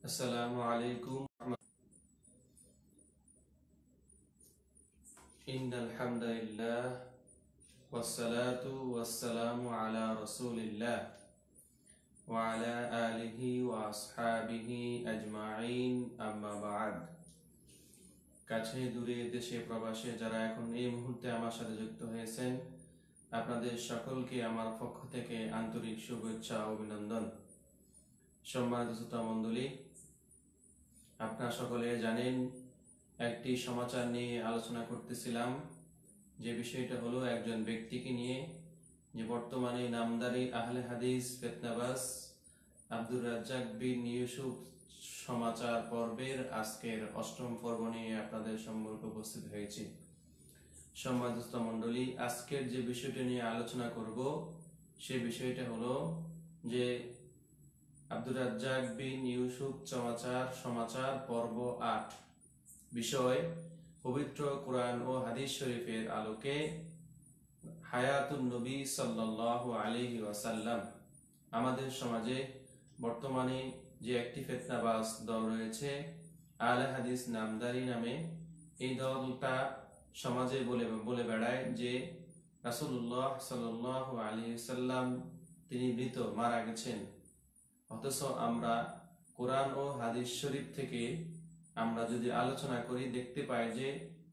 আসসালামু আলাইকুম। ইন্নাল হামদালিল্লাহ ওয়াসসালাতু ওয়াসসালামু আলা রাসূলিল্লাহ ওয়া আলা আলিহি ওয়া আসহাবিহি আজমাইন, আম্মা বা'দ। কাছে দূরে দেশে প্রবাসে যারা এখন এই মুহূর্তে আমার সাথে যুক্ত হয়েছেন, আপনাদের সকলকে আমার পক্ষ থেকে আন্তরিক শুভেচ্ছা ও অভিনন্দন। সম্মানিত শ্রোতা মণ্ডলী, আপনারা সকলে জানেন একটি সমাচার নিয়ে আলোচনা করতেছিলাম, যে বিষয়টা হলো একজন ব্যক্তিকে নিয়ে, যে বর্তমানে নামদারি আহলে হাদিস ফিতনাবাজ আব্দুর রাজ্জাক বিন ইউসুফ সমাচার পর্বের আজকের ৮ম পর্ব নিয়ে আপনাদের সম্মুখে উপস্থিত হয়েছি। সম্মানিত মণ্ডলী, আজকের যে বিষয়টা নিয়ে আলোচনা করব সে বিষয়টা হলো যে আব্দুর রাজ্জাক বিন ইউসুফ সমাচার পর্ব ৮, বিষয় পবিত্র কোরআন ও হাদিস শরীফের আলোকে হায়াতুন নবী সাল্লাল্লাহু আলাইহি ওয়াসাল্লাম। আমাদের সমাজে বর্তমানে যে একটি ফিতনাবাজ দল রয়েছে আহলে হাদিস নামদারি নামে, এই দলটা সমাজে বলে বেড়ায় যে রাসূলুল্লাহ সাল্লাল্লাহু আলাইহি ওয়াসাল্লাম তিনি মৃত, মারা গেছেন। অথচ আমরা কোরআন ও হাদিস শরীফ থেকে আমরা যদি আলোচনা করি, দেখতে পাই যে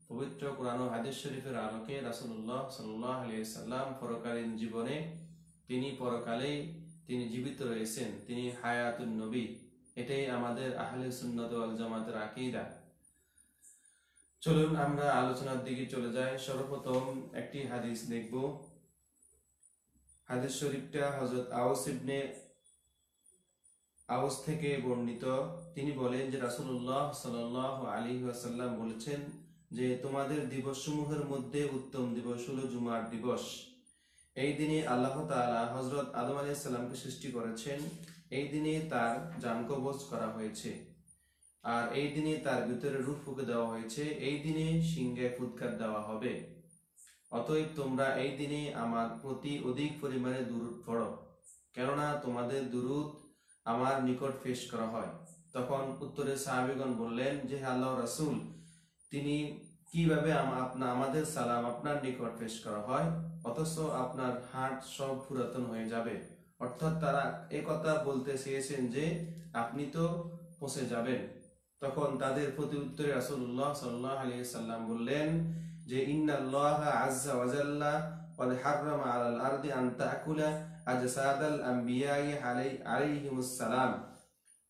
পবিত্র কোরআন ও হাদিস শরীফের আলোকে রাসূলুল্লাহ সাল্লাল্লাহু আলাইহি ওয়াসাল্লাম পরকালীন জীবনে পরকালেই তিনি জীবিত রয়েছেন, তিনি হায়াতুন নবী। এটাই আমাদের আহলে সুন্নাত ওয়াল জামাতের আকীদা। চলুন আমরা আলোচনার দিকে চলে যাই। সর্বপ্রথম একটি হাদিস দেখব। হাদিস শরীফটা হযরত আওস থেকে বর্ণিত। তিনি বলেন যে রাসূলুল্লাহ সাল্লাল্লাহু আলাইহি ওয়াসাল্লাম বলেছেন যে তোমাদের দিবসসমূহের মধ্যে উত্তম দিবস হলো জুমার দিবস। এই দিনে আল্লাহ তাআলা হযরত আদম আলাইহিস সালামকে সৃষ্টি করেছেন। এই দিনে তার জান কবজ করা হয়েছে, আর এই দিনে তার ভিতরে রূহ ফুঁকে দেওয়া হয়েছে। এই দিনে সিংহে ফুৎকার দেওয়া হবে। অতএব তোমরা এই দিনে আমার প্রতি অধিক পরিমাণে দুরূদ পড়ো, কেননা তোমাদের দুরূদ আমার নিকট পেশ করা হয়। তখন উত্তরে সাহাবীগণ বললেন যে আল্লাহর রাসূল, তিনি কিভাবে আমাদের সালাম আপনার নিকট পেশ করা হয়, অথচ আপনার হাত সব পুরাতন হয়ে যাবে। অর্থাৎ তারা একথা বলতে চেয়েছেন যে আপনি তো পচে যাবেন। তখন তাদের প্রতি উত্তরে রাসূলুল্লাহ সাল্লাল্লাহু আলাইহি ওয়াসাল্লাম বললেন যে ইন্নাল্লাহা আযজা ওয়া জাল্লা ক্বাদ হাররামা আলাল আরদি আন তাকুলা আজসাদাল আম্বিয়াই আলাইহিমুস সালাম,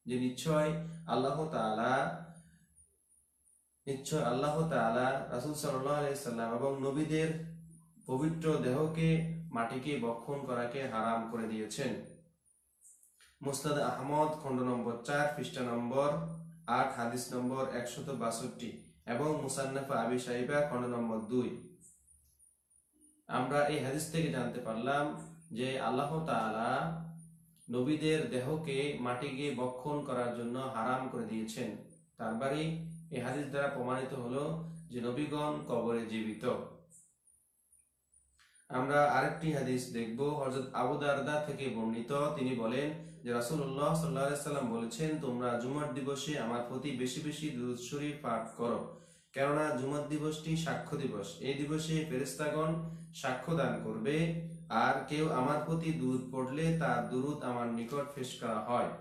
যে নিশ্চয় আল্লাহ তাআলা রাসূল সাল্লাল্লাহু আলাইহি ওয়াসাল্লাম এবং নবীদের পবিত্র দেহকে মাটিকে ভক্ষণ করাকে হারাম করে দিয়েছেন। মুসনাদ আহমদ খণ্ড নম্বর 4 পৃষ্ঠা নম্বর 8 হাদিস নম্বর 162 এবং মুসান্নাফ আবি শাইবা খণ্ড নম্বর 2। আমরা এই হাদিস থেকে জানতে পারলাম যে আল্লাহ তাআলা নবীদের দেহকে মাটিকে ভক্ষণ করার জন্য হারাম করে দিয়েছেন। তার বাড়ি এই হাদিস দ্বারা প্রমাণিত হলো যে নবীগণ কবরে জীবিত। আমরা আরেকটি হাদিস দেখব। হযরত আবু দারদা থেকে বর্ণিত, তিনি বলেন যে রাসূলুল্লাহ সাল্লাল্লাহু আলাইহি ওয়াসাল্লাম বলেছেন, তোমরা জুমার দিবসে আমার প্রতি বেশি বেশি দুরূদ শরীফ পাঠ করো, কেননা জুমার দিবসটি সাক্ষ্য দিবস। এই দিবসে ফেরেশতাগণ সাক্ষ্য দান করবে, আর কেউ আমার প্রতি দুরূদ পড়লে তার দুরূদ আমার নিকট পেশ করা হয়।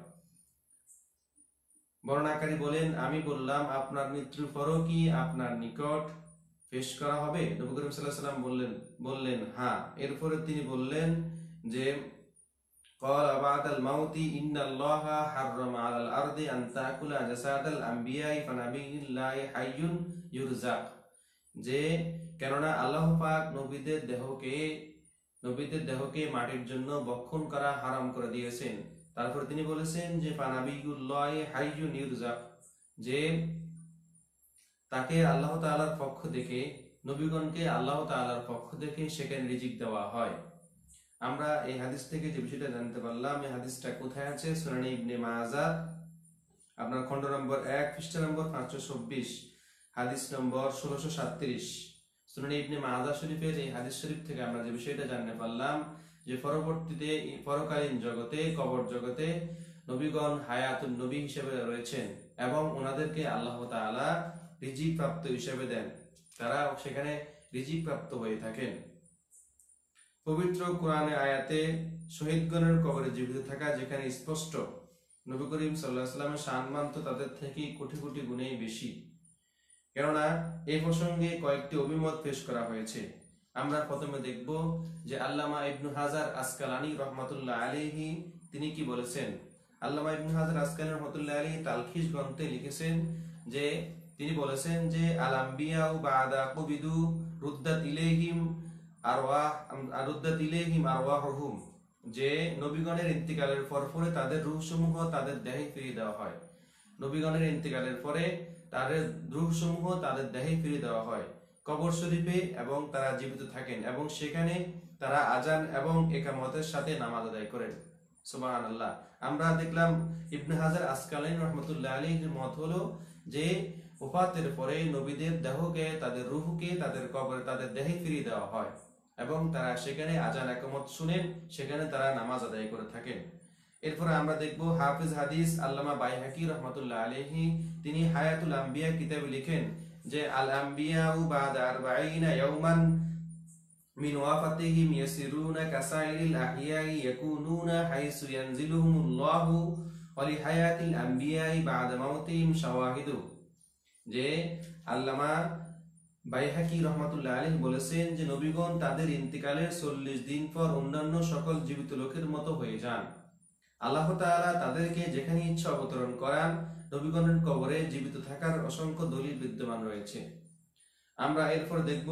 বর্ণনাকারী বলেন, আমি বললাম, আপনার মৃত্যুর পরও কি আপনার নিকট পেশ করা হবে? নবী করিম সাল্লাল্লাহু আলাইহি ওয়াসাল্লাম বললেন হ্যাঁ। এরপরে তিনি বললেন যে ক্বালা বা'দাল মাউতি ইন্নাল্লাহা হাররামা আলাল আরদি আন তাকুলা জাসাদাল আম্বিয়াই ফানাবিয়ুল্লাহি হাইয়ুন ইউরজাক, যে কেননা আল্লাহ পাক নবীদের দেহকে মাটির জন্য ভক্ষণ করা হারাম করে দিয়েছেন। তারপর তিনি বলেছেন যে ফানাবিয়ুল্লাহি হাইয়ুন ইউরজাক, যে তাকে আল্লাহ তাআলার পক্ষ থেকে, নবীগণকে আল্লাহ তাআলার পক্ষ থেকে সেখানে রিজিক দেওয়া হয়। আমরা এই হাদিস থেকে যে বিষয়টা জানতে পারলাম, এই হাদিসটা কোথায় আছে? সুনানে ইবনে মাজাহ আপনার খণ্ড নম্বর 1 পৃষ্ঠা নম্বর 526 হাদিস নম্বর 1637। সুনানে ইবনে মাজাহ শরীফের এই হাদিস শরীফ থেকে আমরা যে বিষয়টা জানতে পারলাম যে পরবর্তীতে পরকালীন জগতে, কবর জগতে নবীগণ হায়াতুন নবী হিসেবে রয়েছেন এবং ওনাদেরকে আল্লাহ তাআলা রিজিক প্রাপ্ত হিসেবে দেন, তারা সেখানে রিজিক প্রাপ্ত হয়ে থাকেন। পবিত্র কোরআনে আয়াতে শহীদগণের কবরে জীবিত থাকা যেখানে স্পষ্ট, নবী করিম সাল্লাল্লাহু আলাইহি ওয়াসাল্লামের সম্মান তো তাদের থেকে কোটি কোটি গুণেই বেশি। কেননা এই প্রসঙ্গে কয়েকটি অভিমত পেশ করা হয়েছে। আমরা প্রথমে দেখব যে আল্লামা ইবনু হাজার আসকালানি রহমাতুল্লাহ আলাইহি তিনি কি বলেছেন। আল্লামা ইবনু হাজার আসকালানি রহমাতুল্লাহ আলাইহি তালখিস গ্রন্থে লিখেছেন যে তিনি বলেছেন যে আল আম্বিয়া বাদা কুবিদু রুদ্দাত ইলাইহিম আরওয়াহুম, যে নবীগণের ইন্তিকালের পরে তাদের রূহসমূহ তাদের দেহে ফিরিয়ে দেওয়া হয়। নবীগণের ইন্তিকালের পরে তাদের রূহসমূহ তাদের দেহে ফিরিয়ে দেওয়া হয় কবর শরীফে, এবং তারা জীবিত থাকেন এবং সেখানে তারা আজান এবং ইকামতের সাথে নামাজ আদায় করেন। সুবহানাল্লাহ। আমরা দেখলাম ইবনে হাজার আসকালানি রাহমাতুল্লাহ আলাইহির মত হলো যে ওফাতের পরে নবীদের দেহকে, তাদের রূহকে তাদের কবরে তাদের দেহে ফিরিয়ে দেওয়া হয় এবং তারা সেখানে আজান ইকামত শুনেন, সেখানে তারা নামাজ আদায় করে থাকেন। এরপরে আমরা দেখব হাফিজ হাদিস আল্লামা বাইহাকি রহমাতুল্লাহ আলাইহি তিনি হায়াতুল আম্বিয়া কিতাবে লিখেন যে আল আম্বিয়াউ বাদা 40 ইয়াওমান মিন ওয়াফাতিহিম ইয়াসিরুনা কাসাইরিল আহিয়াই ইয়াকুনুনা হাইসু ইয়ানজিলুহুমুল্লাহু ওয়া লিহায়াতিল আম্বিয়াই বাদা মাউতিহিম শাওয়াহিদু। যে আল্লামা বাইহাকি রহমাতুল্লাহ আলাইহি বলেছেন যে নবীগণ তাদের ইন্তিকালের 40 দিন পর অন্যান্য সকল জীবিত লোকের মতো হয়ে যান। আল্লাহ তাআলা তাদেরকে যেখানে ইচ্ছা অবতরণ করান। নবীগণের কবরে জীবিত থাকার অসংখ্য দলিল বিদ্যমান রয়েছে। আমরা এরপর দেখব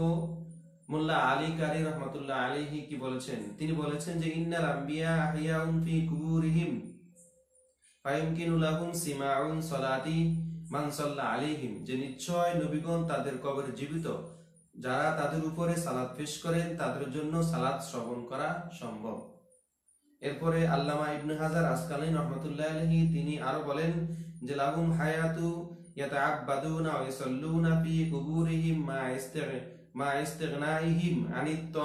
মোল্লা আলী কারি রহমাতুল্লাহ আলাইহি কি বলেছেন। তিনি বলেছেন যে ইন্নাল আম্বিয়া আহইয়াউন ফি কুবুরিহিম ফায়ুমকিনু লাহুম সিমাউন সালাতি মান সাল্লা আলাইহিম, যে নিশ্চয় নবীগণ তাদের কবরে জীবিত, যারা তাদের উপরে সালাত পেশ করেন তাদের জন্য সালাত শ্রবণ করা সম্ভব। এরপরে আল্লামা ইবনে হাজার আসকালানি রাহমাতুল্লাহ আলাইহি তিনি আরো বলেন যে লাহুম হায়াতু ইয়াতাআব্বাদুনা ওয়া ইসাল্লুনা ফি কুবুরিহিম মা ইস্তিগনাইহিম আনিত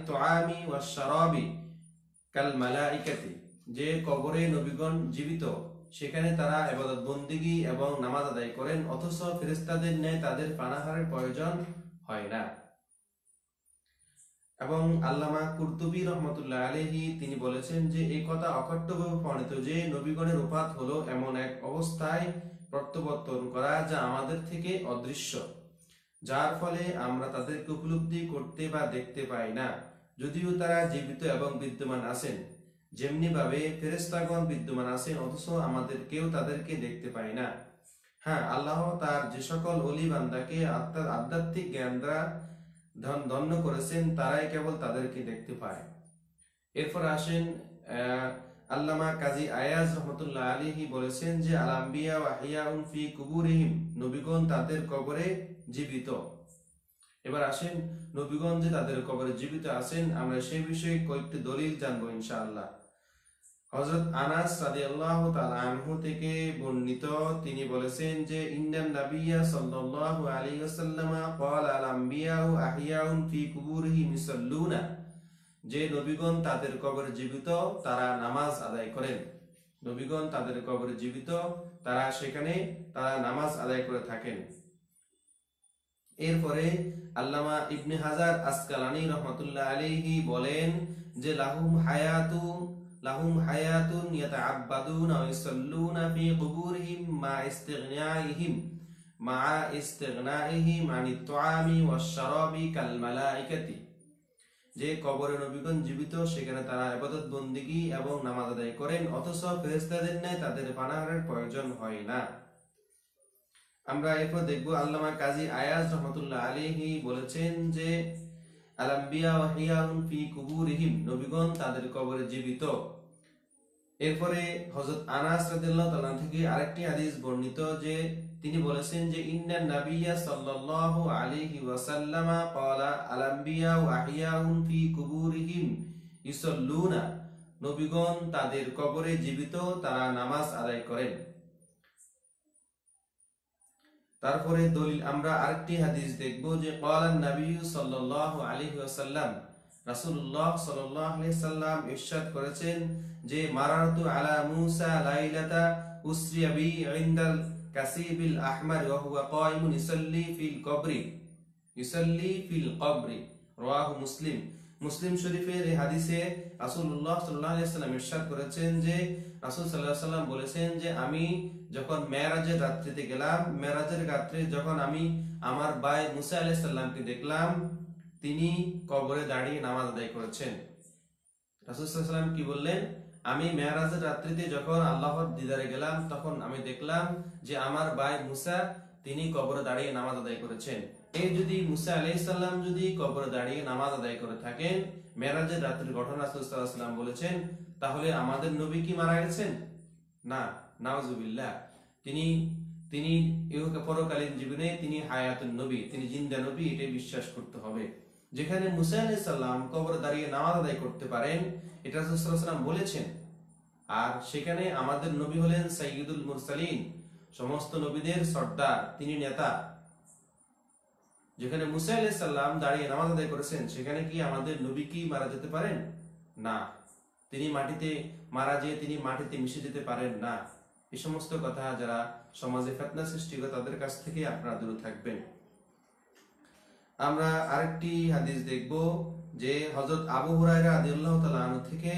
তুআমি ওয়াশ শারাবি কাল মালাইকাতি, যে কবরে নবীগণ জীবিত, সেখানে তারা ইবাদত বন্দেগী এবং নামাজ আদায় করেন, অথচ ফেরেশতাদের ন্যায় তাদের পানাহারের প্রয়োজন হয় না। এবং আল্লামা কুরতুবী রহমাতুল্লাহ আলাইহি তিনি বলেছেন যে এই কথা অকট্টভাবে প্রমাণিত যে নবীগণের উপাত হলো এমন এক অবস্থায় প্রত্যাবর্তন করা যা আমাদের থেকে অদৃশ্য, যার ফলে আমরা তাদেরকে উপলব্ধি করতে বা দেখতে পাই না, যদিও তারা জীবিত এবং বিদ্যমান আছেন। যেমনি ভাবে ফেরেশতাগণ বিদ্যমান আছেন অথচ আমাদের কেউ তাদেরকে দেখতে পাই না। হ্যাঁ, আল্লাহ তার যে সকল ওলি বান্দাকে আধ্যাত্মিক জ্ঞান দ্বারা ধন্য করেছেন তারাই কেবল তাদেরকে দেখতে পায়। এরপর আসেন আল্লামা কাজী আয়াজ রহমাতুল্লাহ আলাইহি বলেছেন যে আল আম্বিয়া ওয়া আহইয়াউন ফি কুবুরিহিম, নবীগণ তাদের কবরে জীবিত। এবার আসেন নবীগণ যে তাদের কবরে জীবিত আছেন আমরা সেই বিষয়ে কয়েকটি দলিল জানবো ইনশাআল্লাহ। হযরত আনাস রাদিয়াল্লাহু তাআলা আনহু থেকে বর্ণিত, তিনি বলেছেন যে ইন্নান নাবিয়্যা সাল্লাল্লাহু আলাইহি ওয়াসাল্লাম ক্বালা আল আম্বিয়াউ আহইয়াউন ফি কুবুরিহিম ইসাল্লুনা, যে নবীগণ তাদের কবরে জীবিত তারা নামাজ আদায় করেন। নবীগণ তাদের কবরে জীবিত, তারা সেখানে তারা নামাজ আদায় করে থাকেন। এরপরে আল্লামা ইবনে হাজার আসকালানি রহমাতুল্লাহ আলাইহি বলেন যে লাহুম হায়াতুন ইয়াতাআব্বাদুনা ওয়া ইসাল্লুনা ফি কুবুরিহিম মা ইস্তিগনাইহিম আনিত তুআমি ওয়াশ শারাবি কাল মালাইকাতি, যে কবরে নবীগণ জীবিত, সেখানে তারা ইবাদত বন্দেগী এবং নামাজ আদায় করেন, অথচ ফেরেশতাদের ন্যায় তাদের পানাহারের প্রয়োজন হয় না। আমরা এরপর দেখব আল্লামা কাজী আয়াজ রহমাতুল্লাহ আলাইহি বলেছেন যে আল আম্বিয়া ওয়া আহইয়াউন ফি কুবুরিহিম, নবীগণ তাদের কবরে জীবিত। এরপরে হযরত আনাস রাদিয়াল্লাহু তাআলা থেকে আরেকটি হাদিস বর্ণিত যে তিনি বলেছেন যে ইন্নান নাবিয়্যা সাল্লাল্লাহু আলাইহি ওয়াসাল্লাম ক্বালা আল আম্বিয়া ওয়া আহইয়াউন ফি কুবুরিহিম ইসাল্লুনা, নবীগণ তাদের কবরে জীবিত, তারা নামাজ আদায় করেন। তারপরে দলিল আমরা আরেকটি হাদিস দেখব যে ক্বালান নবী সাল্লাল্লাহু আলাইহি ওয়াসাল্লাম, রাসূলুল্লাহ সাল্লাল্লাহু আলাইহি সাল্লাম ইরশাদ করেছেন যে মারারতু আলা মুসা লাইলাতা উসরিয়া বি ইনদাল কাসিবিল আহমার ওয়া হুয়া কায়িমুন ইউসাল্লি ফিল কবরি রাওয়াহু মুসলিম। মুসলিম শরীফের এই হাদিসে রাসূলুল্লাহ সাল্লাল্লাহু আলাইহি ওয়াসাল্লাম ইরশাদ করেছেন যে রাসূল সাল্লাল্লাহু আলাইহি ওয়াসাল্লাম বলেছেন যে আমি যখন মেরাজের রাত্রিতে গেলাম, মেরাজের রাত্রে যখন আমি আমার ভাই মুসা আলাইহিস সালামকে দেখলাম, তিনি কবরে দাঁড়িয়ে নামাজ আদায় করেছেন। রাসূল সাল্লাল্লাহু আলাইহি ওয়াসাল্লাম কি বললেন? আমি মেরাজের রাত্রিতে যখন আল্লাহর দিদারে গেলাম, তখন আমি দেখলাম যে আমার ভাই মুসা তিনি কবরে দাঁড়িয়ে নামাজ আদায় করেছেন। এই যদি মুসা আলাইহিস সালাম যদি কবরে দাঁড়িয়ে নামাজ আদায় করে থাকেন, মেরাজের রাত্রির ঘটনা রাসূল সাল্লাল্লাহু আলাইহি ওয়াসাল্লাম বলেছেন, তাহলে আমাদের নবী কি মারা গেছেন? না, নাউজুবিল্লাহ। তিনি পরকালীন জীবনে তিনি হায়াতুন নবী, তিনি জিন্দা নবী, এটাই বিশ্বাস করতে হবে। যেখানে মুসা আলাইহিস সালাম কবরে দাঁড়িয়ে নামাজ আদায় করতে পারেন, এটা রাসূল সাল্লাল্লাহু আলাইহি ওয়াসাল্লাম বলেছেন। আর সেখানে আমাদের নবী হলেন সাইয়্যিদুল মুরসালিন, সমস্ত নবীদের সর্দার, তিনি নেতা। যেখানে মুসা আলাইহিস সালাম দাঁড়িয়ে নামাজ আদায় করেছেন, সেখানে কি আমাদের নবী কি মারা যেতে পারেন? না, তিনি মাটিতে মারা যেয়ে তিনি মাটিতে মিশে যেতে পারেন না। এই সমস্ত কথা যারা সমাজে ফিতনা সৃষ্টি করে তাদের কাছ থেকে আপনারা দূরে থাকবেন। আমরা আরেকটি হাদিস দেখব যে হযরত আবু হুরায়রা রাদিয়াল্লাহু তাআলা আনহু থেকে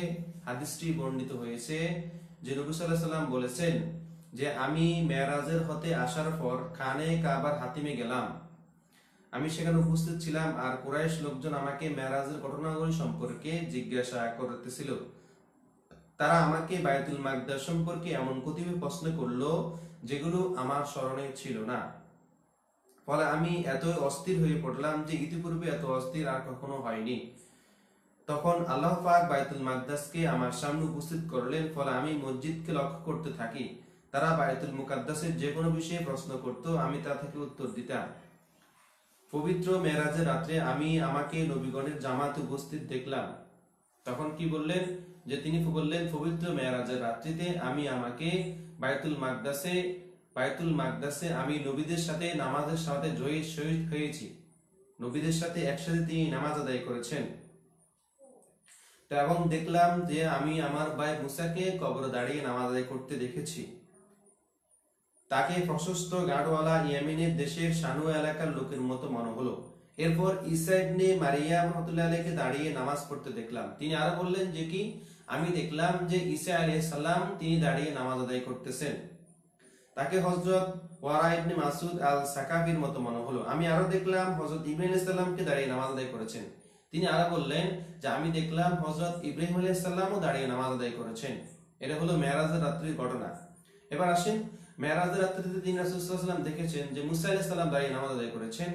হাদিসটি বর্ণিত হয়েছে যে নবী সাল্লাল্লাহু আলাইহি ওয়াসাল্লাম বলেছেন যে আমি মেরাজের হতে আসার পর খানে কাবার হাতিমে গেলাম। আমি সেখানে উপস্থিত ছিলাম আর কুরাইশ লোকজন আমাকে মেরাজের ঘটনাগুলি সম্পর্কে জিজ্ঞাসা করতেছিল। তারা আমাকে বায়তুল মাকদাস সম্পর্কে এমন কতিপয় প্রশ্ন করলো যেগুলো আমার স্মরণে ছিল না। ফলে আমি এত অস্থির হয়ে পড়লাম যে ইতিপূর্বে এত অস্থির আর কখনো হয়নি। তখন আল্লাহ পাক বায়তুল মাকদাসকে আমার সামনে উপস্থিত করলেন। ফলে আমি মসজিদকে লক্ষ্য করতে থাকি। তারা বায়তুল মুকাদ্দাসের যে কোনো বিষয়ে প্রশ্ন করত, আমি তা থেকে উত্তর দিতাম। পবিত্র মেরাজের রাত্রে আমি আমাকে নবীগণের জামাতে উপস্থিত দেখলাম। তখন কি বললেন? যে তিনি বললেন পবিত্র মেরাজের রাত্রিতে আমি আমাকে বায়তুল মাকদাসে আমি নবীদের সাথে নামাজের সাথে শহীদ হয়েছি। নবীদের সাথে একসাথে তিনি নামাজ আদায় করেছেন। এবং দেখলাম যে আমি আমার ভাই মুসাকে কবরে দাঁড়িয়ে নামাজ আদায় করতে দেখেছি। তাকে প্রশস্ত গাঢ়ওয়ালা ইয়েমেনের দেশের শানুয়া এলাকার লোকের মতো মনে হলো। এরপর ঈসা ইবনে মারিয়াম রাহমাতুল্লাহি আলাইহি দাঁড়িয়ে নামাজ পড়তে দেখলাম। তিনি আরো বললেন যে কি আমি দেখলাম যে ঈসা আলাইহিস সালাম তিনি দাঁড়িয়ে নামাজ আদায় করতেছেন। তাকে হযরত ওয়ারা ইবনে মাসউদ আল সাকাফির মতো মনে হলো। আমি আরো দেখলাম হযরত ইব্রাহিম আলাইহিস সালামকে দাঁড়িয়ে নামাজ আদায় করেছেন। তিনি আরো বললেন যে আমি দেখলাম হযরত ইব্রাহিম আলাইহিস সালামও দাঁড়িয়ে নামাজ আদায় করেছেন। এটা হলো মেরাজের রাত্রির ঘটনা। এবার আসেন, মেরাজের রাত্রিতে তিনি রাসূল সাল্লাল্লাহু আলাইহি ওয়াসাল্লাম দেখেছেন যে মুসা আলাইহিস সালাম দাঁড়িয়ে নামাজ আদায় করেছেন,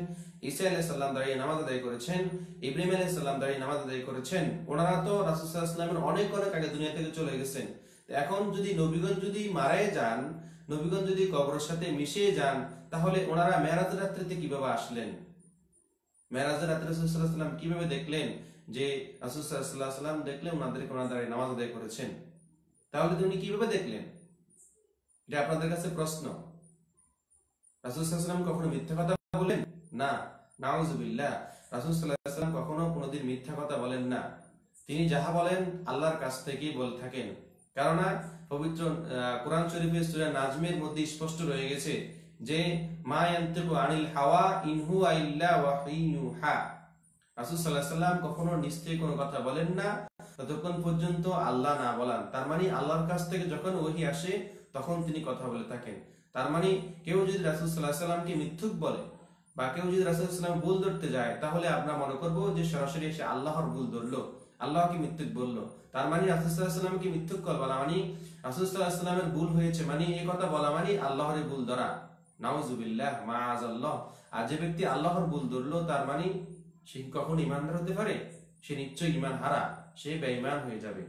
ঈসা আলাইহিস সালাম দাঁড়িয়ে নামাজ আদায় করেছেন, ইব্রাহিম আলাইহিস সালাম দাঁড়িয়ে নামাজ আদায় করেছেন। ওনারা তো রাসূল সাল্লাল্লাহু আলাইহি ওয়াসাল্লামের অনেক আগে দুনিয়া থেকে চলে গেছেন। এখন যদি নবীগণ যদি মারাই যান, নবীগণ যদি কবরের সাথে মিশে যান, তাহলে ওনারা মেরাজের রাত্রিতে কিভাবে আসলেন? মেরাজের রাত্রে রাসূল সাল্লাল্লাহু আলাইহি ওয়াসাল্লাম কিভাবে দেখলেন যে রাসূল সাল্লাল্লাহু আলাইহি ওয়াসাল্লাম দেখলেন ওনাদেরকে ওনারা দাঁড়িয়ে নামাজ আদায় করেছেন? তাহলে তিনি কিভাবে দেখলেন? এটা আপনাদের কাছে প্রশ্ন। রাসূল সাল্লাল্লাহু আলাইহি ওয়াসাল্লাম কখনো মিথ্যা কথা বলেন? না, নাউজুবিল্লাহ। রাসূল সাল্লাল্লাহু আলাইহি ওয়াসাল্লাম কখনো কোনোদিন মিথ্যা কথা বলেন না। তিনি যাহা বলেন আল্লাহর কাছ থেকেই বলে থাকেন। কারণ পবিত্র কোরআন শরীফের সূরা নাজমের মধ্যে স্পষ্ট রয়ে গেছে যে মা ইয়ানতিকু আনিল হাওয়া ইন হুয়া ইল্লা ওয়াহয়ুন ইউহা। রাসূল সাল্লাল্লাহু আলাইহি ওয়াসাল্লাম কখনো নিশ্চয়ই কোনো কথা বলেন না ততক্ষণ পর্যন্ত আল্লাহ না বলেন। তার মানে আল্লাহর কাছ থেকে যখন ওহী আসে তখন তিনি কথা বলে থাকেন। তার মানে কেউ যদি রাসূল সাল্লাল্লাহু আলাইহি ওয়াসাল্লামকে মিথ্যুক বলে বা কেউ যদি রাসূল সাল্লাল্লাহু আলাইহি ওয়াসাল্লাম ভুল ধরতে যায়, তাহলে আমরা মনে করব যে সরাসরি এসে আল্লাহর ভুল ধরলো, আল্লাহকে মিথ্যুক বললো। তার মানে রাসূল সাল্লাল্লাহু আলাইহি ওয়াসাল্লামকে মিথ্যুক বলা মানে রাসূল সাল্লাল্লাহু আলাইহি ওয়াসাল্লামের ভুল হয়েছে মানে এই কথা বলা মানে আল্লাহর ভুল ধরা। নাউজুবিল্লাহ, মাআযাল্লাহ। আর যে ব্যক্তি আল্লাহর ভুল ধরলো তার মানে সে কখন ঈমানদার হতে পারে? সে নিশ্চয়ই ঈমান হারা, সে বেঈমান হয়ে যাবে।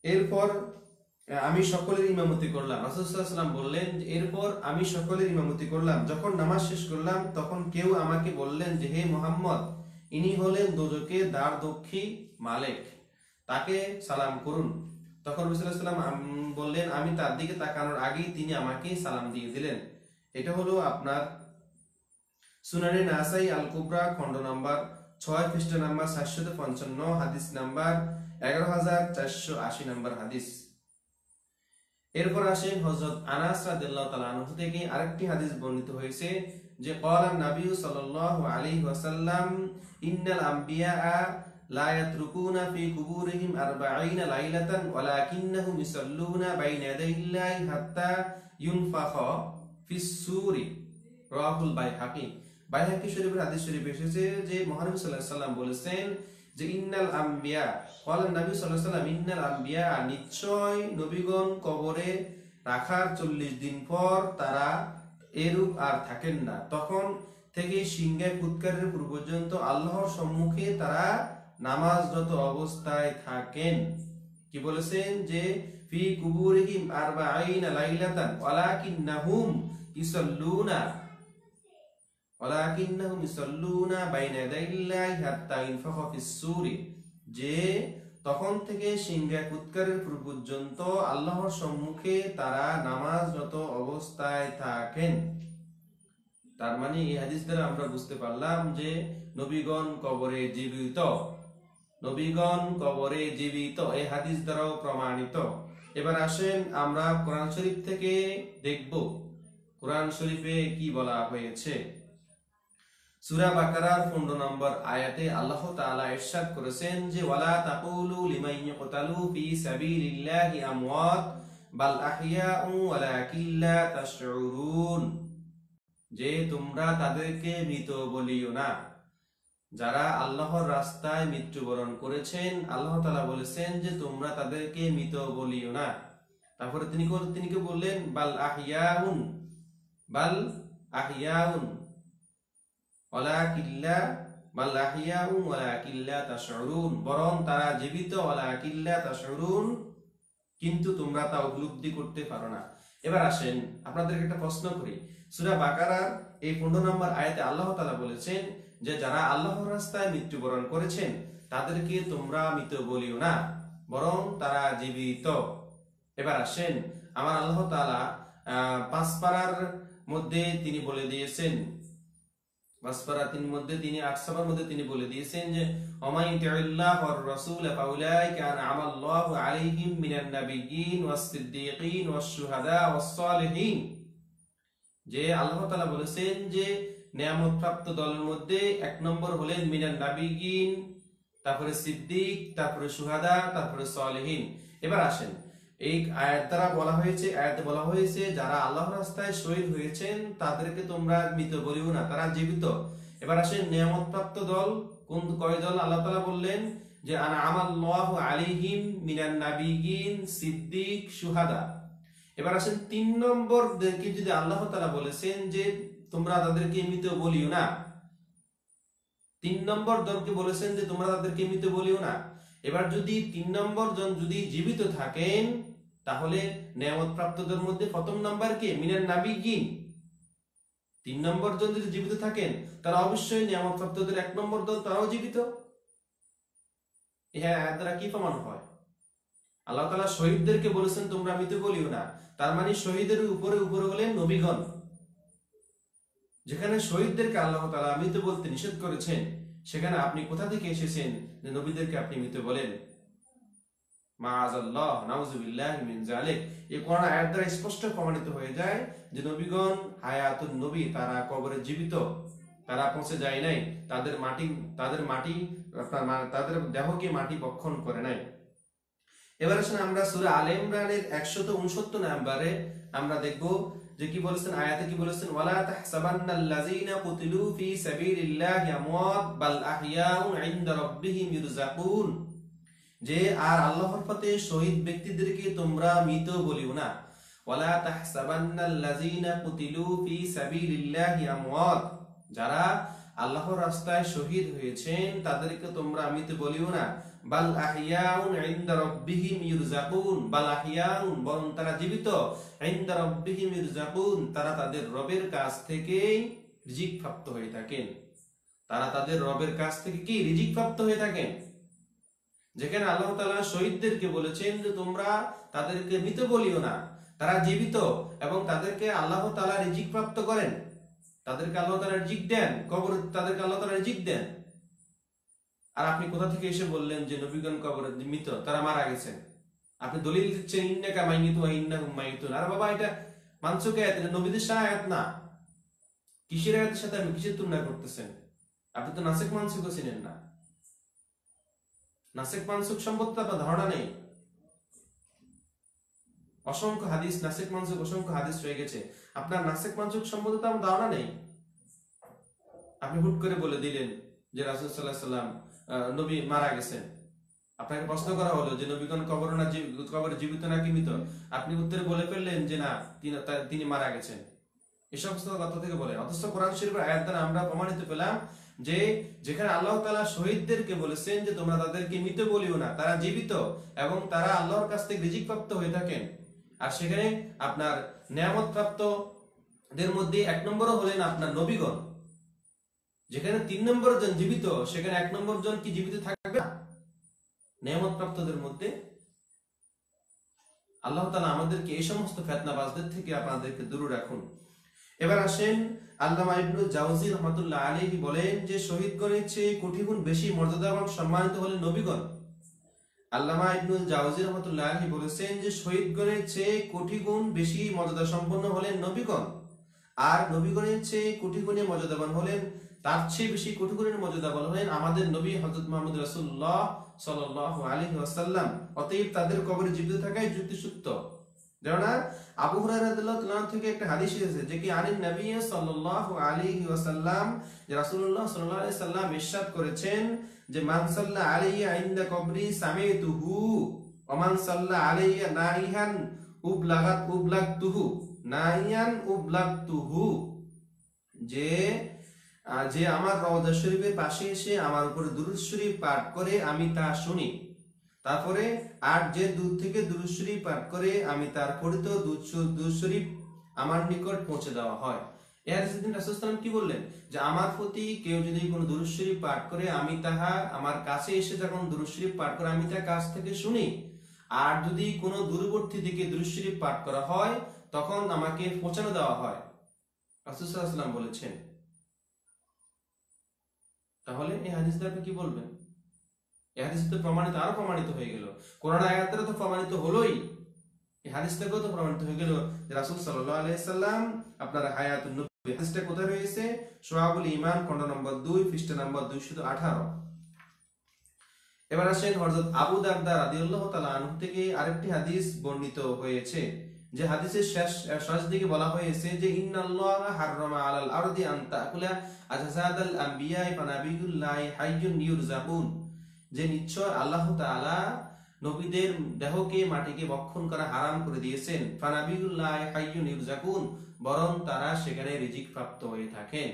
এরপর আমি সকলের ইমামতি করলাম। রাসূল সাল্লাল্লাহু আলাইহি ওয়াসাল্লাম বললেন, এরপর আমি সকলের ইমামতি করলাম। যখন নামাজ শেষ করলাম তখন কেউ আমাকে বললেন যে হে মুহাম্মদ, ইনি হলেন দোজখের দ্বারদক্ষী মালিক, তাকে সালাম করুন। তখন রাসূল সাল্লাল্লাহু আলাইহি ওয়াসাল্লাম বললেন, আমি তার দিকে তাকানোর আগেই তিনি আমাকে সালাম দিয়ে দিলেন। এটা হলো আপনার সুনানে নাসাই আল কুবরা খণ্ড নাম্বার 6 পৃষ্ঠা নাম্বার 755, হাদিস নাম্বার 11480 নম্বর হাদিস। এরপর আসেন হযরত আনাস রাদিয়াল্লাহু তাআলা আনহু থেকে আরেকটি হাদিস বর্ণিত হয়েছে যে ক্বালা নবী সাল্লাল্লাহু আলাইহি ওয়াসাল্লাম ইন্নাল আম্বিয়া লা ইয়াতরুকুনা ফি কুবুরিহিম 40 লাইলাতান ওয়ালাকিন্নাহুম ইসাল্লুনা বাইনা ইয়াদাইল্লাহি হাত্তা ইউনফাখা ফিস সূরি। রাওয়াহুল বাইহাকী। বাইহাকী শরীফের হাদিস শরীফ এসেছে যে মহানবী সাল্লাল্লাহু আলাইহি ওয়াসাল্লাম বলেছেন যে ইন্নাল আম্বিয়া ক্বালা নবী সাল্লাল্লাহু আলাইহি ওয়াসাল্লাম ইন্নাল আম্বিয়া নিশ্চয় নবীগণ কবরে রাখার 40 দিন পর তারা এরূপ আর থাকেন না, তখন থেকে সিংহায় ফুৎকারের পূর্ব পর্যন্ত আল্লাহর সম্মুখে তারা নামাজরত অবস্থায় থাকেন। কি বলেছেন যে ফি কুবুরিহিম 40 লাইলাতান ওয়ালাকিন্নাহুম ইসাল্লুনা বাইনা ইয়াদাইল্লাহি হাত্তা ইনফাখা ফিস সূরি, যে তখন থেকে সিংহায় ফুৎকারের পূর্ব পর্যন্ত আল্লাহর সম্মুখে তারা নামাজরত অবস্থায় থাকেন। তার মানে এই হাদিস দ্বারা আমরা বুঝতে পারলাম যে নবীগণ কবরে জীবিত, নবীগণ কবরে জীবিত, এই হাদিস দ্বারাও প্রমাণিত। এবার আসেন আমরা কোরআন শরীফ থেকে দেখব কোরআন শরীফে কি বলা হয়েছে। সূরা বাকারার 15 নম্বর আয়াতে আল্লাহ তাআলা ইরশাদ করেছেন যে ওয়ালা তাকুলু লিমান ইয়াকতালু ফি সাবিলিল্লাহি আমওয়াত বাল আহইয়াউ ওয়ালাকিন লা তাশউরুন, যে তোমরা তাদেরকে মৃত বলিও না যারা আল্লাহর রাস্তায় মৃত্যুবরণ করেছেন। আল্লাহ তাআলা বলেছেন যে তোমরা তাদেরকে মৃত বলিও না। তারপরে তিনি কি বললেন বাল আহইয়াউন বরং তারা জীবিত কিন্তু তোমরা তা উপলব্ধি করতে পারো না। এবার আসেন আপনাদেরকে একটা প্রশ্ন করি। সূরা বাকারার এই 15 নম্বর আয়াতে আল্লাহ তাআলা বলেছেন যে যারা আল্লাহর রাস্তায় মৃত্যুবরণ করেছেন তাদেরকে তোমরা মৃত বলিও না, বরং তারা জীবিত। এবার আসেন আমার আল্লাহ তাআলা 5 পারার মধ্যে তিনি বলে দিয়েছেন, 5 পারা 3 মধ্যে তিনি 8 সাফার মধ্যে তিনি বলে দিয়েছেন যে ওমাইতিল্লাহ ওয়ার রাসূল ফাউলাইকা আনআমা আল্লাহু আলাইহিম মিনান নাবিয়্যিন ওয়াস সিদ্দীকিন ওয়াস শুহাদা ওয়াস সালিহিন, যে আল্লাহ তাআলা বলেছেন যে নিয়ামত প্রাপ্ত দলের মধ্যে 1 নম্বর হলেন মিনান নাবিয়্যিন, তারপরে সিদ্দিক, তারপরে শুহাদা, তারপরে সালিহিন। এবার আসেন এই আয়াত দ্বারা আয়াতে বলা হয়েছে যারা আল্লাহর রাস্তায় শহীদ হয়েছেন তাদেরকে তোমরা মৃত বলিও না, তারা জীবিত। এবার আসেন নিয়ামত প্রাপ্ত দল কয় দল আল্লাহ তাআলা বললেন যে আনআমা আল্লাহু আলাইহিম মিনান নাবিয়্যিন, সিদ্দিক, শুহাদা। এবার আসেন 3 নম্বর দেখে যদি আল্লাহ তাআলা বলেছেন যে তোমরা তাদেরকে মৃত বলিও না, 3 নম্বর দলকে বলেছেন যে তোমরা তাদেরকে মৃত বলিও না। এবার যদি 3 নম্বর জন যদি জীবিত থাকেন তাহলে নিয়ামত প্রাপ্তদের মধ্যে প্রথম নাম্বার কে? মিনান নাবিয়্যিন। 3 নম্বর জন যদি জীবিত থাকেন তারা অবশ্যই নিয়ামত প্রাপ্তদের 1 নম্বর দল, তারাও জীবিত। এই আয়াত দ্বারা কি প্রমাণ হয়? আল্লাহ তাআলা শহীদদেরকে বলেছেন তোমরা মৃত বলিও না, তার মানে শহীদের উপরে হলেন নবীগণ। যেখানে শহীদদেরকে আল্লাহ তাআলা মৃত বলতে নিষেধ করেছেন সেখানে আপনি কোথা থেকে এসেছেন যে নবীদেরকে আপনি মৃত বলেন? মাআযাল্লাহ, নাউযুবিল্লাহি মিন যালিক। এই কোরআন আয়াত দ্বারা স্পষ্ট প্রমাণিত হয়ে যায় যে নবীগণ হায়াতুন নবী, তারা কবরে জীবিত, তারা পৌঁছে যায় নাই, তাদের দেহকে মাটি ভক্ষণ করে নাই। এবার আসেন আমরা সূরা আলে ইমরানের 169 নম্বরে আমরা দেখব যে কি বলেছেন, আয়াতে কি বলেছেন, ওয়ালা তাহসাবান্নাল্লাযীনা কুতিলু ফি সাবিলিল্লাহি আমওয়াত বাল আহইয়াউন ইনদা রাব্বিহিম ইরযাকুন, যে আর আল্লাহর পথে শহীদ ব্যক্তিদেরকে তোমরা মৃত বলিও না। ওয়ালা তাহসাবান্নাল্লাযীনা কুতিলু ফি সাবিলিল্লাহি আমওয়াত, যারা আল্লাহর রাস্তায় শহীদ হয়েছেন তাদেরকে তোমরা মৃত বলিও না। বাল আহইয়াউন ইনদা রাব্বিহিম ইরযাকুন, বাল আহইয়াউন, বরং তারা জীবিত, ইনদা রাব্বিহিম ইরযাকুন, তারা তাদের রবের কাছ থেকে রিজিক প্রাপ্ত হয়ে থাকেন। তারা তাদের রবের কাছ থেকে কি রিজিক প্রাপ্ত হয়ে থাকেন। যেখানে আল্লাহ তাআলা শহীদদেরকে বলেছেন যে তোমরা তাদেরকে মৃত বলিও না, তারা জীবিত এবং তাদেরকে আল্লাহ তাআলা রিজিক প্রাপ্ত করেন, তাদেরকে আল্লাহ তাআলা রিজিক দেন, কবরে তাদেরকে আল্লাহ তাআলা রিজিক দেন। আর আপনি কোথা থেকে এসে বললেন যে নবীগণ কবরে মৃত, তারা মারা গেছেন? আপনি দলিল দিচ্ছেন ইন্নাকা মাইয়িতুন ওয়া ইন্নাহুম মাইয়িতুন। আর বাবা, এটা মানসুখ আয়াত, এটা নবীদের আয়াত না। কিসের আয়াতের সাথে আপনি কিসের তুলনা করতেছেন? আপনি তো নাসিক মানসুখও চিনেন না। নাসিক মানসুখ সম্পর্কে আপনার ধারণা নেই। অসংখ্য হাদিস, নাসিক মানসুখ অসংখ্য হাদিস হয়ে গেছে, আপনার নাসিক মানসুখ সম্বন্ধে তো আমার ধারণা নেই। আপনি হুট করে বলে দিলেন যে রাসূল সাল্লাল্লাহু আলাইহি সাল্লাম নবী মারা গেছেন। আপনাকে প্রশ্ন করা হলো যে নবীগণ কবরে জীবিত নাকি মৃত, আপনি উত্তরে বলে ফেললেন যে না, তিনি মারা গেছেন। এসব কথা থেকে বলে। অথচ কোরআন শরীফের আয়াত দ্বারা আমরা প্রমাণিত পেলাম যে যেখানে আল্লাহ তাআলা শহীদদেরকে বলেছেন যে তোমরা তাদেরকে মৃত বলিও না, তারা জীবিত এবং তারা আল্লাহর কাছ থেকে রিজিক প্রাপ্ত হয়ে থাকেন। আর সেখানে আপনার নিয়ামত প্রাপ্তদের মধ্যে 1 নম্বরও হলেন আপনার নবীগণ। যেখানে 3 নম্বর জন জীবিত, সেখানে 1 নম্বর জন কি জীবিত থাকবে না নিয়ামত প্রাপ্তদের মধ্যে? আল্লাহ তাআলা আমাদেরকে এই সমস্ত ফিতনাবাজদের থেকে আপনাদেরকে দূরে রাখুন। এবার আসেন, আল্লামা ইবনুল জাওজি রাহমাতুল্লাহ আলাইহি বলেন যে শহীদগণের চেয়ে কোটি গুণ বেশি মর্যাদাবান সম্মানিত হলেন নবীগণ। আল্লামা ইবনুল জাওজি রাহমাতুল্লাহ আলাইহি বলেছেন যে শহীদগণের চেয়ে কোটি গুণ বেশি মর্যাদা সম্পন্ন হলেন নবীগণ, আর নবীগণের চেয়ে কোটি গুণে মর্যাদাবান হলেন, তার চেয়ে বেশি কোটি গুণের মর্যাদাবান হলেন আমাদের নবী হযরত মুহাম্মদ রাসূলুল্লাহ সাল্লাল্লাহু আলাইহি ওয়াসাল্লাম। অতএব তাদের কবরে জীবিত থাকাই যুক্তিযুক্ত। যেমন আবু হুরায়রা রাদিয়াল্লাহু তাআলা থেকে একটা হাদিস এসেছে যে কি আনিন নবী সাল্লাল্লাহু আলাইহি ওয়াসাল্লাম, যে রাসূলুল্লাহ সাল্লাল্লাহু আলাইহি সাল্লাম ইরশাদ করেছেন যে মান সাল্লা আলাইয়া ইনদা কবরি সামিতুহু ওয়া মান সাল্লা আলাইয়া নাইহান উবলাগতুহু নাইয়ান উবলাগতুহু, যে যে আমার রওজা শরীফের পাশে এসে আমার উপরে দুরূদ শরীফ পাঠ করে আমি তা শুনি, তারপরে আর যে দূর থেকে দুরূদ শরীফ পাঠ করে আমি তার পঠিত দুরূদ শরীফ আমার নিকট পৌঁছে দেওয়া হয়। এই হাদিসে রাসূল সাল্লাল্লাহু আলাইহি ওয়াসাল্লাম কি বললেন যে আমার প্রতি কেউ যদি কোনো দুরূদ শরীফ পাঠ করে, আমি তাহা আমার কাছে এসে যখন দুরূদ শরীফ পাঠ করে আমি তার কাছ থেকে শুনি, আর যদি কোনো দূরবর্তী দিকে দুরূদ শরীফ পাঠ করা হয় তখন আমাকে পৌঁছানো দেওয়া হয়, রাসূল সাল্লাল্লাহু আলাইহি ওয়াসাল্লাম বলেছেন। তাহলে এই হাদিস দ্বারা আপনি কি বলবেন? এই হাদিস তো প্রমাণিত, আরো প্রমাণিত হয়ে গেল, কোরআন আয়াত দ্বারা তো প্রমাণিত হলোই, এই হাদিস থেকেও তো প্রমাণিত হয়ে গেল যে রাসূল সাল্লাল্লাহু আলাইহি সাল্লাম আপনার হায়াতুন নবী। হাদিসটা কোথায় রয়েছে? শুআবুল ঈমান খণ্ড নম্বর 2 পৃষ্ঠা নম্বর 218। এবার আসেন হযরত আবু দারদা রাদিয়াল্লাহু তাআলা আনহু থেকে আরেকটি হাদিস বর্ণিত হয়েছে, যে হাদিসের শেষ দিকে বলা হয়েছে যে ইন্নাল্লাহা হাররামা আলাল আরদি আন তাকুলা আজসাদাল আমবিয়া ফানাবিয়ুল্লাহি হাইয়ুন ইউরজাকুন, যে নিশ্চয় আল্লাহ তাআলা নবীদের দেহকে মাটিকে ভক্ষণ করা হারাম করে দিয়েছেন, ফানাবিয়ুল্লাহি হাইয়ুন ইউরজাকুন, বরং তারা সেখানে রিজিক প্রাপ্ত হয়ে থাকেন।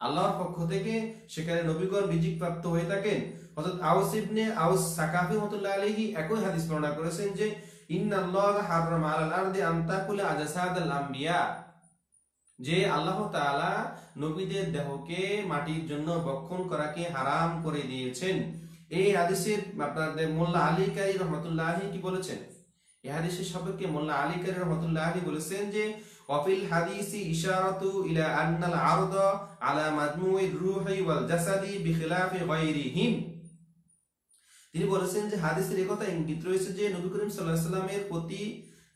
আল্লাহর পক্ষ থেকে সেখানে নবীগণ রিজিক প্রাপ্ত হয়ে থাকেন। হযরত আউস ইবনে আউস সাকাফি রাহমাতুল্লাহি আলাইহি একই হাদিস বর্ণনা করেছেন যে ইন্নাল্লাহা হাররামা আলাল আরদি আন তাকুলা আজসাদাল আমবিয়া, যে আল্লাহ তাআলা নবীদের দেহকে মাটির জন্য ভক্ষণ করাকে হারাম করে দিয়েছেন। এই হাদিসের আপনাদের মোল্লা আলী কারি রাহমাতুল্লাহি কি বলেছেন? এই হাদিসের সম্পর্কে মোল্লা আলী কারি রাহমাতুল্লাহি বলেছেন যে ওয়াফিল হাদিসি ইশারাতু ইলা আন্নাল আরদা আলা মাজমুইর রূহি ওয়াল জাসাদি বিখিলাফি গায়রিহিম। তিনি বলেছেন যে হাদিসের এই কথা ইঙ্গিত রয়েছে যে নবী করিম সাল্লাল্লাহু আলাইহি সাল্লামের প্রতি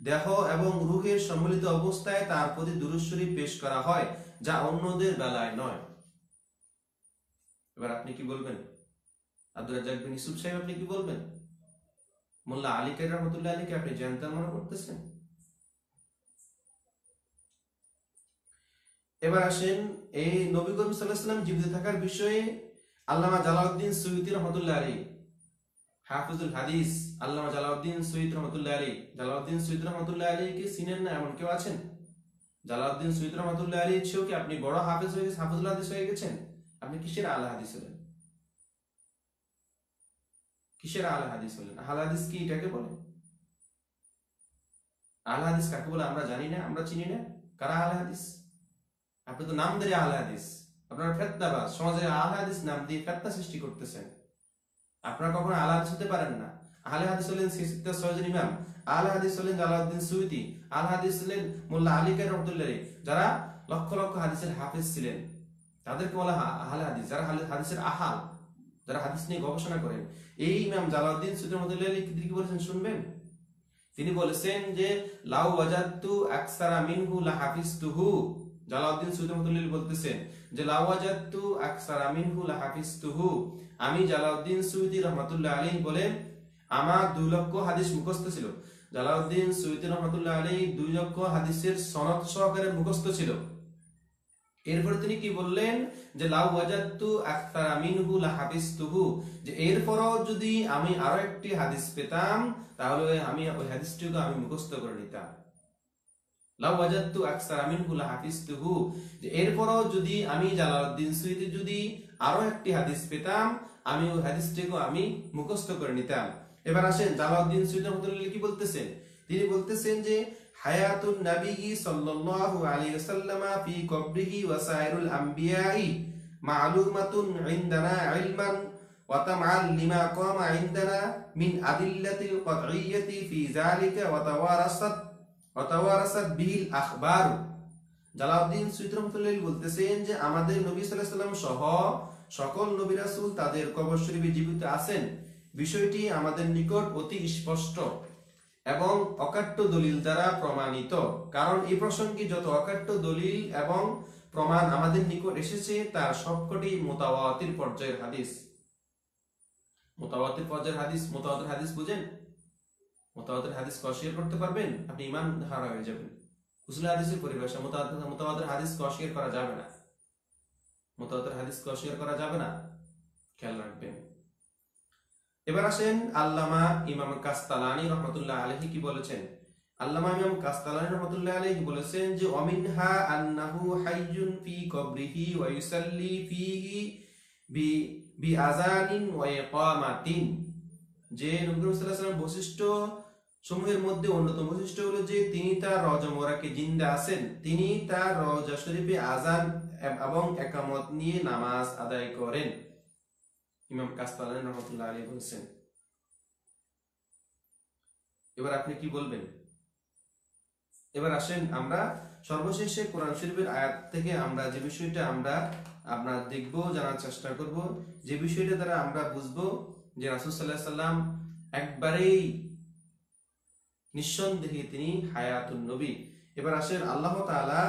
দেহ এবং রূহের সম্মিলিত অবস্থায় তার প্রতি দুরূদ শরীফ পেশ করা হয়, যা অন্যদের বেলায় নয়। এবার আপনি কি বলবেন? আব্দুর রাজ্জাক বিন ইউসুফ সাহেব আপনি কি বলবেন? মোল্লা আলী কারি রাহমাতুল্লাহি আলাইহি আপনি জানতাম মনে করতেছেন? এবার আসেন এই নবী করিম সাল্লাল্লাহু আলাইহি সাল্লাম জীবিত থাকার বিষয়ে আল্লামা জালালউদ্দিন সুয়ুতী রাহমাতুল্লাহি আলাইহি, হাফিজুল হাদিস আল্লামা জালালউদ্দিন সুয়ুতী রাহমাতুল্লাহি আলাইহি, জালালউদ্দিন সুয়ুতী রাহমাতুল্লাহি আলাইহি কি চিনেন না এমন কেউ আছেন? জালালউদ্দিন সুয়ুতী রাহমাতুল্লাহি আলাইহি ছিল কি আপনি বড় হাফেজ হয়ে গেছেন, হাফিজুল হাদিস হয়ে গেছেন? আপনি কিসের আলা হাদিস হলেন? কিসের আলা হাদিস হলেন? আলা হাদিস কি এটাকে বলে? আলা হাদিস কাকে বলে আমরা জানি না, আমরা চিনি না। কারা আলা হাদিস? আপনি তো নাম ধরে আলা হাদিস, আপনারা ফিতনাবাজ, সমাজে আলা হাদিস নাম দিয়ে ফিতনা সৃষ্টি করতেছেন। আপনারা কখনো আলা হাদিস হতে পারেন না। আহলে হাদিস হলেন সিত্তা ছয়জন ইমাম, আহলে হাদিস হলেন জালালউদ্দিন সুয়ুতী, আহলে হাদিস হলেন মোল্লা আলী কারি রাহমাতুল্লাহি আলাইহি, যারা লক্ষ লক্ষ হাদিসের হাফেজ ছিলেন, তাদেরকে বলা আহলে হাদিস, যারা হাদিসের আহাল, যারা হাদিস নিয়ে গবেষণা করেন, এই ইমাম জালাউদ্দিন সুয়ুতী রাহমাতুল্লাহি আলাইহি কি বলেছেন শুনবেন। তিনি বলেছেন যে লাউ ওয়াজাদতু আকসারা মিনহু লা হাফিজতুহু। জালাউদ্দিন সুয়ুতী রাহমাতুল্লাহি আলাইহি বলতেছেন যে লাউ ওয়াজাদতু আকসারা মিনহু লা হাফিজতুহু, আমি জালাউদ্দিন সুয়ুতী রাহমাতুল্লাহি আলাইহি বলেন আমার 2 লক্ষ হাদিস মুখস্থ ছিল। জালাউদ্দিন সুয়ুতী রাহমাতুল্লাহি আলাইহি 2 লক্ষ হাদিসের সনদ সহকারে মুখস্থ ছিল। এরপরে তিনি কি বললেন যে লাউ ওয়াজাদতু আকসারা মিনহু লা হাফিজতুহু, যে এরপরও যদি আমি আরো একটি হাদিস পেতাম তাহলে আমি ওই হাদিসটিকে আমি মুখস্থ করে নিতাম। লাউ ওয়াজাদতু আকসারা মিনহু লা হাফিজতুহু, যে এরপরও যদি আমি জালালউদ্দিন সুয়ুতী যদি আরো একটি হাদিস পেতাম আমি ওই হাদিসটিকে আমি মুখস্থ করে নিতাম। এবার আসেন জালালউদ্দিন সুয়ুতী রাহমাতুল্লাহি আলাইহি কি বলতেছেন। তিনি বলতেছেন যে হায়াতুন নবী সাল্লাল্লাহু আলাইহি ওয়াসাল্লাম ফি কবরিহি ওয়া সাইরুল আমবিয়াই মা'লুমাতুন ইনদানা ইলমান ওয়া তামআল লিমা কামা ইনদানা মিন আদিল্লাতিল কতইয়্যতি ফি যালিকা ওয়া তাওয়ারাসাত বিল আখবার। জালালউদ্দিন সুয়ুতী রাহমাতুল্লাহি আলাইহি বলতেছেন যে আমাদের নবী সাল্লাল্লাহু আলাইহি ওয়াসাল্লাম সহ সকল নবী রাসূল তাদের কবর শরীফে জীবিত আছেন, বিষয়টি আমাদের নিকট অতি স্পষ্ট এবং অকাট্য দলিল দ্বারা প্রমাণিত। কারণ এই প্রসঙ্গে যত অকাট্য দলিল এবং প্রমাণ আমাদের নিকট এসেছে তার সবকটি মুতাওয়াতির পর্যায়ের হাদিস। মুতাওয়াতির পর্যায়ের হাদিস, মুতাওয়াতির হাদিস বুঝেন? মুতাওয়াতির হাদিস অস্বীকার করতে পারবেন আপনি ঈমান হারা হয়ে যাবেন। উসুল হাদিসের পরিভাষা মুতাওয়াতির হাদিস অস্বীকার করা যাবে না, মুতাওয়াতির হাদিস অস্বীকার করা যাবে না, খেয়াল রাখবেন। এবার আসেন আল্লামা ইমাম কাসতালানী রাহমাতুল্লাহ আলাইহি কি বলেছেন। আল্লামা ইমাম কাসতালানী রাহমাতুল্লাহ আলাইহি বলেছেন যে অমিনহা আন্নাহু হাইয়ুন ফি কবরিহি ওয়া ইউসাল্লি ফিহি বিআযানিন ওয়া ইকামাতিন, যে নবী সাল্লাল্লাহু আলাইহি ওয়াসাল্লাম বৈশিষ্ট্য সমূহের মধ্যে অন্যতম বৈশিষ্ট্য হলো যে তিনি তার রওজা মোবারকে জিন্দা আছেন, তিনি তার রওজা শরীফে আযান এবং ইকামত নিয়ে নামাজ আদায় করেন। ইমাম কাসতালানী রাহমাতুল্লাহ আলাইহি বলেছেন। এবার আপনি কি বলবেন? এবার আসেন আমরা সর্বশেষে কোরআন শরীফের আয়াত থেকে আমরা যে বিষয়টা আমরা দেখব, জানার চেষ্টা করব, যে বিষয়টা দ্বারা আমরা বুঝবো যে রাসূল সাল্লাল্লাহু আলাইহি সাল্লাম একবারেই নিঃসন্দেহে তিনি হায়াতুন নবী। এবার আসেন আল্লাহ তাআলা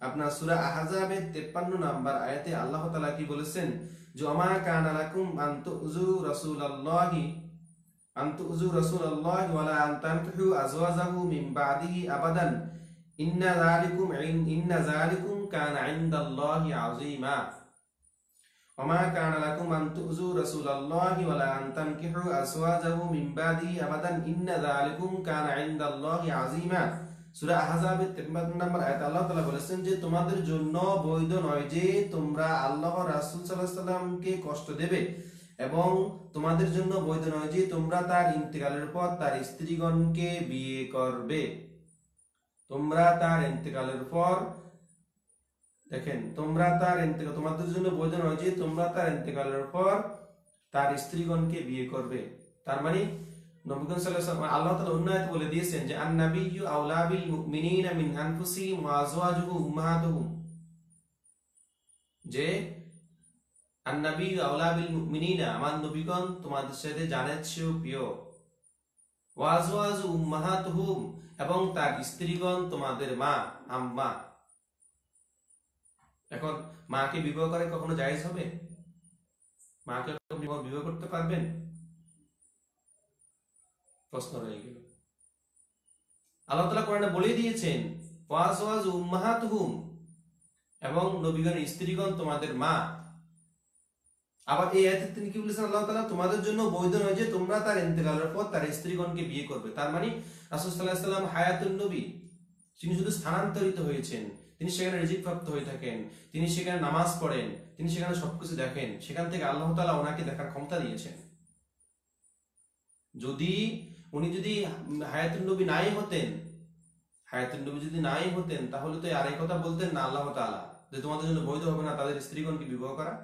আপনার সূরা আহজাবের 53 নম্বর আয়াতে আল্লাহ তাআলা কি বলেছেন যে ওমা কানা লাকুম আন তুযু রাসূলুল্লাহি ওয়া লা তানকিহু আজওয়াজাহু মিন বাদিহি আবাদান ইন্না যালিকুম কানা ইনদাল্লাহি আযীমা। ওমা কানা লাকুম আন তুযু রাসূলুল্লাহি ওয়া লা তানকিহু আজওয়াজাহু মিন বাদিহি আবাদান ইন্না যালিকুম কানা ইনদাল্লাহি আযীমা। সূরা আহজাবের 53 নম্বর আয়াতে আল্লাহ তাআলা বলেছেন যে তোমাদের জন্য বৈধ নয় যে তোমরা আল্লাহর রাসূল সাল্লাল্লাহু আলাইহি ওয়াসাল্লামকে কষ্ট দেবে, এবং তোমাদের জন্য বৈধ নয় যে তোমরা তার ইন্তেকালের পর তার স্ত্রীগণকে বিয়ে করবে। তোমরা তার ইন্তেকালের পর দেখেন তোমাদের জন্য বৈধ নয় যে তোমরা তার ইন্তেকালের পর তার স্ত্রীগণকে বিয়ে করবে। তার মানে নবীগণ সাল্লাল্লাহু আলাইহি ওয়াসাল্লাম আল্লাহ তাআলা অন্য আয়াতে বলে দিয়েছেন যে আন-নাবিয়্যু আওলা বিল মুমিনিনা মিন আনফুসিহিম ওয়া আজওয়াজুহু উম্মাহাতুহুম, যে আন-নাবিয়্যু আওলা বিল মুমিনিনা আমার নবীগণ তোমাদের সাথে জানের চেয়েও প্রিয়, ওয়া আজওয়াজু উম্মাহাতুহুম এবং তার স্ত্রীগণ তোমাদের মা আম্মা। এখন মাকে বিবাহ করে কখনো জায়েজ হবে? মাকে বিবাহ করতে পারবেন? প্রশ্ন রয়ে গেল। আল্লাহ তাআলা কোরআনে বলে দিয়েছেন ওয়া আজওয়াজু উম্মাহাতুহুম, এবং নবীগণের স্ত্রীগণ তোমাদের মা। আবার এই আয়াতে তিনি কি বলেছেন আল্লাহ তাআলা তোমাদের জন্য বৈধ নয় যে তোমরা তার ইন্তেকালের পর তার স্ত্রীগণকে বিয়ে করবে। তার মানে রাসূল সাল্লাল্লাহু আলাইহি ওয়াসাল্লাম হায়াতুন নবী, তিনি শুধু স্থানান্তরিত হয়েছেন, তিনি সেখানে রিজিক প্রাপ্ত হয়ে থাকেন, তিনি সেখানে নামাজ পড়েন, তিনি সেখানে সবকিছু দেখেন, সেখান থেকে আল্লাহ তাআলা ওনাকে দেখার ক্ষমতা দিয়েছেন। উনি যদি হায়াতুন নবী নাই হতেন তাহলে তো আর এই কথা বলতেন না আল্লাহ তাআলা যে তোমাদের জন্য বৈধ হবে না তাদের স্ত্রীগণকে বিবাহ করা।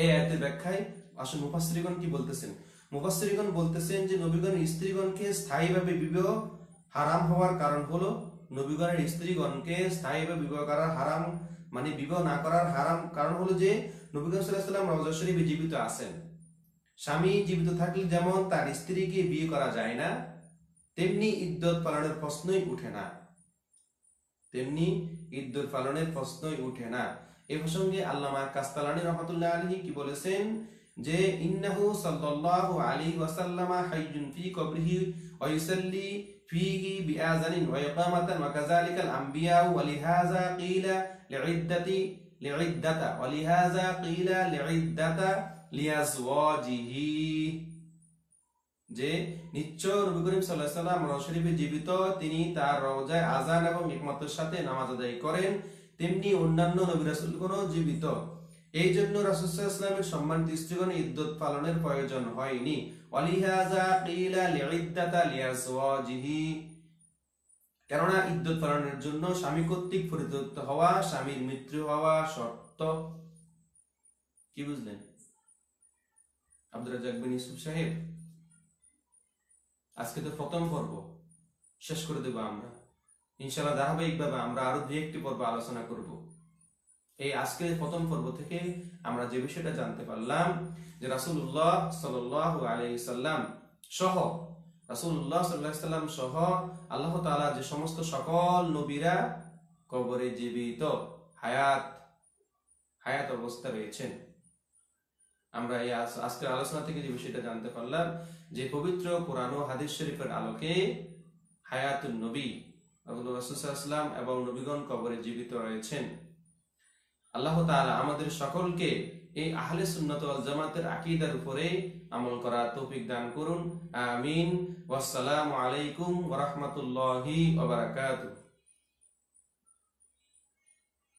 এই আয়াতের ব্যাখ্যায় আসলে মুফাসসিরগণ কি বলতেছেন? মুফাসসিরগণ বলতেছেন যে নবীগণের স্ত্রীগণকে স্থায়ীভাবে বিবাহ হারাম হওয়ার কারণ হলো নবীগণের স্ত্রীগণকে স্থায়ীভাবে বিবাহ করা হারাম মানে বিবাহ না করার হারাম কারণ হলো যে নবী করিম সাল্লাল্লাহু আলাইহি ওয়াসাল্লাম রওজা শরীফে জীবিত আছেন। স্বামী জীবিত থাকলে যেমন তার স্ত্রীকে বিয়ে করা যায় না, তেমনি ইদ্যত পালনের প্রশ্নই উঠে না, এই প্রসঙ্গে আল্লামা কাস্তালানী রাহমাতুল্লাহ আলাইহি কি বলেছেন যে ইন্নাহু সাল্লাল্লাহু আলাইহি ওয়াসাল্লাম হাইয়ুন ফি কবরিহি ওয়া ইউসাল্লি ফিহি বিআযানিন ওয়া ইকামাতান ওয়া কাযালিকাল আমবিয়া ওয়া লিহাযা কিলা লিইদ্দাতা লিআজওয়াজিহি, যে নিশ্চয় নবী করিম সাল্লাল্লাহু আলাইহি ওয়াসাল্লাম রওজা শরীফে জীবিত, তিনি তার রওজায় আযান এবং ইকমাতের সাথে নামাজ আদায় করেন, তেমনি অন্যান্য নবী রাসূলগণও জীবিত। এই জন্য রাসূল সাল্লাল্লাহু আলাইহি ওয়াসাল্লামের সম্মানিত স্ত্রীগণের ইদ্যত পালনের প্রয়োজন হয়নি। ওয়ালিহাযা কিলা লিইদ্দাতা লিআজওয়াজিহি, কেননা ইদ্যত পালনের জন্য স্বামী কর্তৃক পরিত্যক্ত হওয়া, স্বামীর মৃত্যু হওয়া শর্ত। কি বুঝলেন আব্দুর রাজ্জাক বিন ইউসুফ সাহেব? আজকে তো প্রথম পর্ব, শেষ করে দেব আমরা ইনশাআল্লাহ। ধারাবাহিকভাবে আমরা আরো দুই একটি পর্ব আলোচনা করব। এই আজকের প্রথম পর্ব থেকে আমরা যে বিষয়টা জানতে পারলাম যে রাসূলুল্লাহ সাল্লাল্লাহু আলাইহি সাল্লাম সহ আল্লাহ তাআলা যে সমস্ত সকল নবীরা কবরে জীবিত হায়াত অবস্থা রয়েছেন, আমরা এই আজকের আলোচনা থেকে যে বিষয়টা জানতে পারলাম যে পবিত্র কোরআন ও হাদিস শরীফের আলোকে হায়াতুন নবী রাসূলুল্লাহ সাল্লাল্লাহু আলাইহি ওয়াসাল্লাম এবং নবীগণ কবরে জীবিত রয়েছেন। আল্লাহ তাআলা আমাদের সকলকে এই আহলে সুন্নাত ওয়াল জামাতের আকীদার উপরে আমল করার তৌফিক দান করুন। আমিন। ওয়াসসালামু আলাইকুম ওয়া রাহমাতুল্লাহি ওয়া বারাকাতুহু।